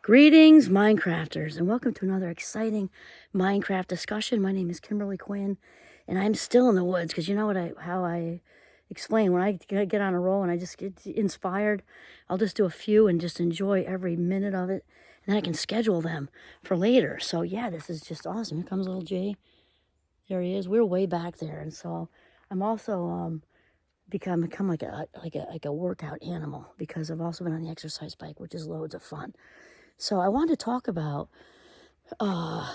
Greetings, Minecrafters, and welcome to another exciting Minecraft discussion. My name is Kimberly Quinn, and I'm still in the woods because you know how I explain when I get on a roll and I just get inspired. I'll just do a few and just enjoy every minute of it, and then I can schedule them for later. So yeah, this is just awesome. Here comes little Jay. There he is. We're way back there, and so I'm also become like a workout animal because I've also been on the exercise bike, which is loads of fun. So I wanted to talk about, what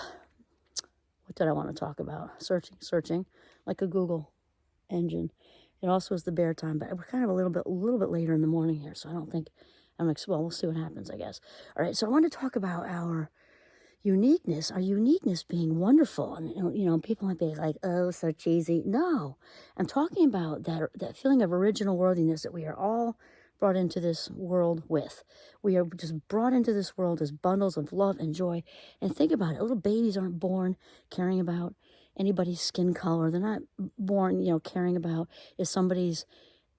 did I want to talk about? Searching, like a Google engine. It also is the bear time, but we're kind of a little bit later in the morning here, so I don't think, well, we'll see what happens, I guess. All right, so I want to talk about our uniqueness being wonderful. And, people might be like, oh, so cheesy. No, I'm talking about that feeling of original worthiness that we are all brought into this world with. We are just brought into this world as bundles of love and joy. And think about it. Little babies aren't born caring about anybody's skin color. They're not born, caring about if somebody's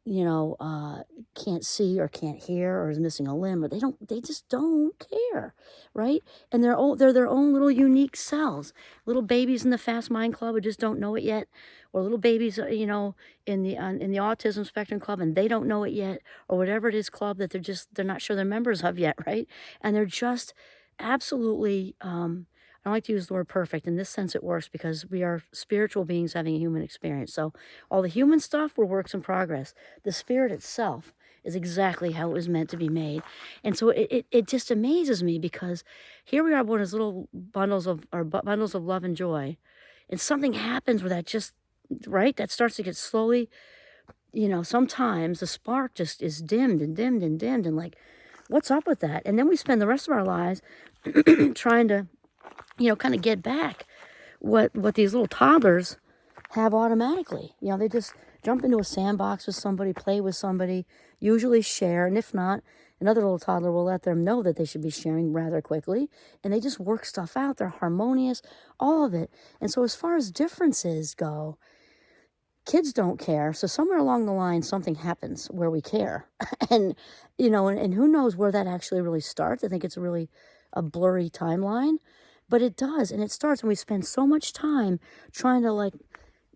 can't see or can't hear or is missing a limb, or they just don't care, right? And they're their own little unique selves. Little babies in the Fast Mind Club who just don't know it yet, or little babies, in the Autism Spectrum Club and they don't know it yet, or whatever it is club that they're not sure they're members of yet, right? And they're just absolutely, I don't like to use the word perfect. In this sense, it works because we are spiritual beings having a human experience. So all the human stuff, we're works in progress. The spirit itself is exactly how it was meant to be made. And so it just amazes me because here we are born as little bundles of love and joy. And something happens where that starts to get slowly, sometimes the spark just is dimmed and dimmed and dimmed. And like, what's up with that? And then we spend the rest of our lives trying to, kind of get back what these little toddlers have automatically. They just jump into a sandbox with somebody, play with somebody, usually share, and if not, another little toddler will let them know that they should be sharing rather quickly, and they just work stuff out. They're harmonious, all of it. And so as far as differences go, kids don't care. So somewhere along the line, something happens where we care. and, and who knows where that actually really starts. I think it's really a blurry timeline, but it does. And it starts when we spend so much time trying to like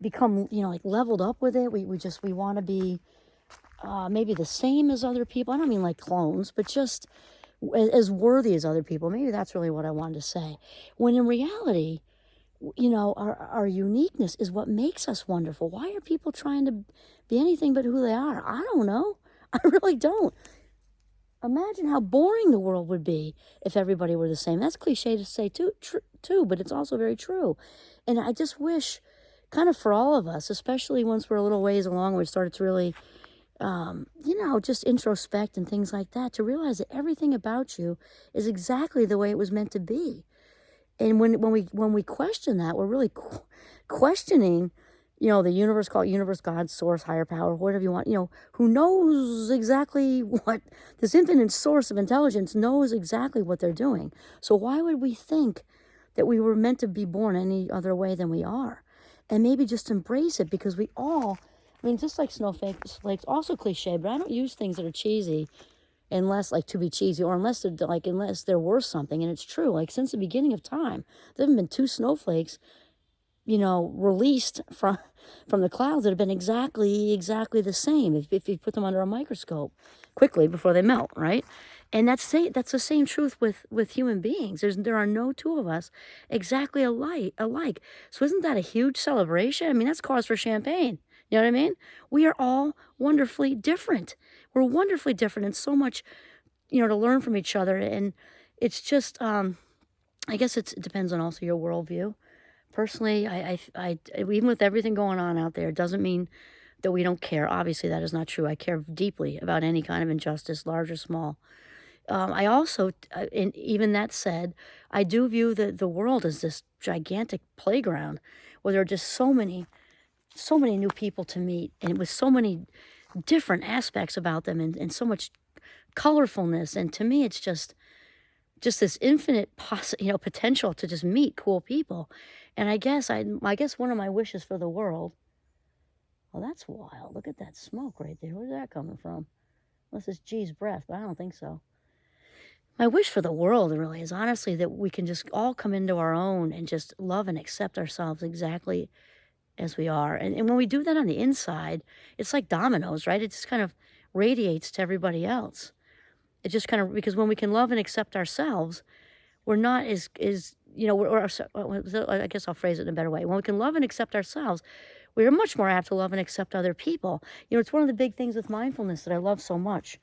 become, like leveled up with it. We want to be maybe the same as other people. I don't mean like clones, but just as worthy as other people. Maybe that's really what I wanted to say. When in reality, our uniqueness is what makes us wonderful. Why are people trying to be anything but who they are? I don't know. I really don't. Imagine how boring the world would be if everybody were the same. That's cliche to say too, but it's also very true. And I just wish, kind of for all of us, especially once we're a little ways along, we started to really, just introspect and things like that, to realize that everything about you is exactly the way it was meant to be. And when we question that, we're really questioning, the universe, call it universe, God, source, higher power, whatever you want, who knows exactly what, this infinite source of intelligence knows exactly what they're doing. So why would we think that we were meant to be born any other way than we are? And maybe just embrace it, because we all, just like snowflakes, also cliche, but I don't use things that are cheesy unless like to be cheesy, or unless they're worth something. And it's true, like since the beginning of time, there haven't been two snowflakes, released from the clouds that have been exactly the same if you put them under a microscope quickly before they melt, right? And that's the same truth with human beings. There are no two of us exactly alike. So isn't that a huge celebration? That's cause for champagne. You know what I mean? We are all wonderfully different. We're wonderfully different, and so much, to learn from each other. And it's just, I guess it depends on also your worldview. Personally, I even with everything going on out there, it doesn't mean that we don't care. Obviously, that is not true. I care deeply about any kind of injustice, large or small. I also, and even that said, I do view the world as this gigantic playground where there are just so many new people to meet, and with so many different aspects about them, and so much colorfulness. And to me, it's just this infinite potential to just meet cool people. And I guess one of my wishes for the world, well, that's wild. Look at that smoke right there. Where's that coming from? Unless it's G's breath, but I don't think so. My wish for the world really is honestly that we can just all come into our own and just love and accept ourselves exactly as we are. And when we do that on the inside, it's like dominoes, right? It just kind of radiates to everybody else. It just kind of, because when we can love and accept ourselves, we're not as you know, I guess I'll phrase it in a better way. When we can love and accept ourselves, we are much more apt to love and accept other people. You know, it's one of the big things with mindfulness that I love so much.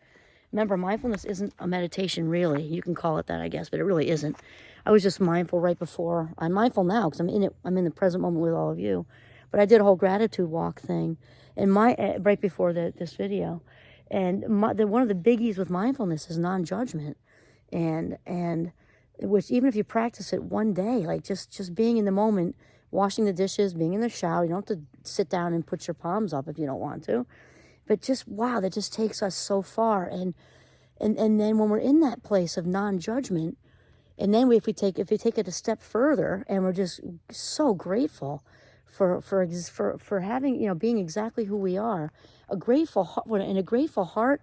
Remember, mindfulness isn't a meditation, really. You can call it that, I guess, but it really isn't. I was just mindful right before. I'm mindful now because I'm in it. I'm in the present moment with all of you. But I did a whole gratitude walk thing, and right before this video, and one of the biggies with mindfulness is non-judgment, and which even if you practice it one day, like just being in the moment, washing the dishes, being in the shower, you don't have to sit down and put your palms up if you don't want to. But just, wow, that just takes us so far. And then when we're in that place of non-judgment, and then if we take it a step further, and we're just so grateful for having, you know, being exactly who we are, a grateful heart. In a grateful heart,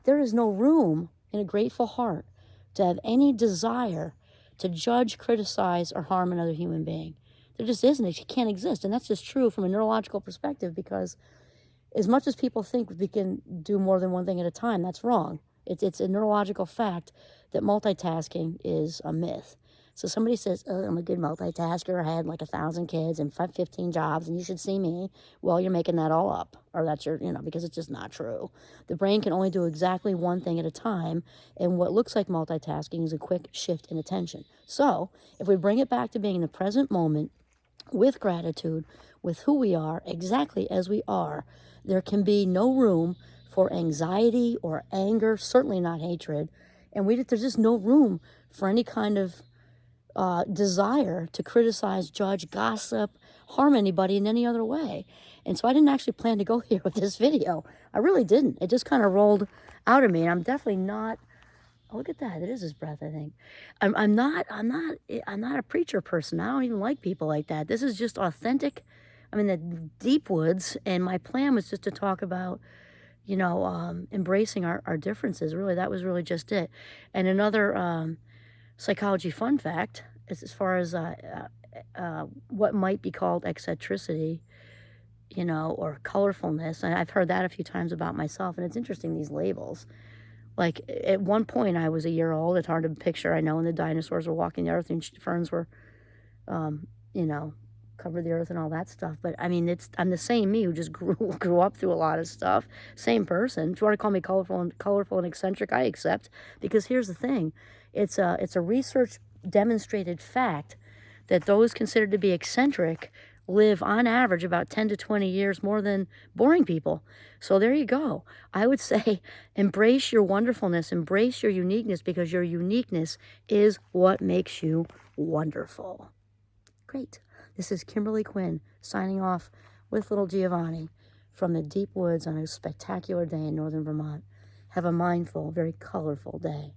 there is no room in a grateful heart to have any desire to judge, criticize, or harm another human being. There just isn't. It can't exist, and that's just true from a neurological perspective, because as much as people think we can do more than one thing at a time, that's wrong. It's a neurological fact that multitasking is a myth. So somebody says, oh, I'm a good multitasker. I had like 1,000 kids and 15 jobs, and you should see me. Well, you're making that all up, or that's your, you know, because it's just not true. The brain can only do exactly one thing at a time, and what looks like multitasking is a quick shift in attention. So if we bring it back to being in the present moment, with gratitude, with who we are, exactly as we are, there can be no room for anxiety or anger, certainly not hatred. And there's just no room for any kind of desire to criticize, judge, gossip, harm anybody in any other way. And so I didn't actually plan to go here with this video. I really didn't. It just kind of rolled out of me. And I'm definitely not. Oh, look at that. It is his breath, I think. I'm not a preacher person. I don't even like people like that. This is just authentic. I'm in the deep woods, and my plan was just to talk about, you know, embracing our differences. Really, that was really just it. And another psychology fun fact is, as far as what might be called eccentricity, you know, or colorfulness. And I've heard that a few times about myself, and it's interesting, these labels. Like, at one point, I was a year old. It's hard to picture, I know, when the dinosaurs were walking the earth and ferns were, you know, covered the earth and all that stuff. But, I mean, I'm the same me who just grew up through a lot of stuff. Same person. If you want to call me colorful and eccentric, I accept. Because here's the thing. It's a research demonstrated fact that those considered to be eccentric live on average about 10 to 20 years more than boring people. So there you go. I would say embrace your wonderfulness, embrace your uniqueness, because your uniqueness is what makes you wonderful. Great. This is Kimberly Quinn signing off with little Giovanni from the deep woods on a spectacular day in northern Vermont. Have a mindful, very colorful day.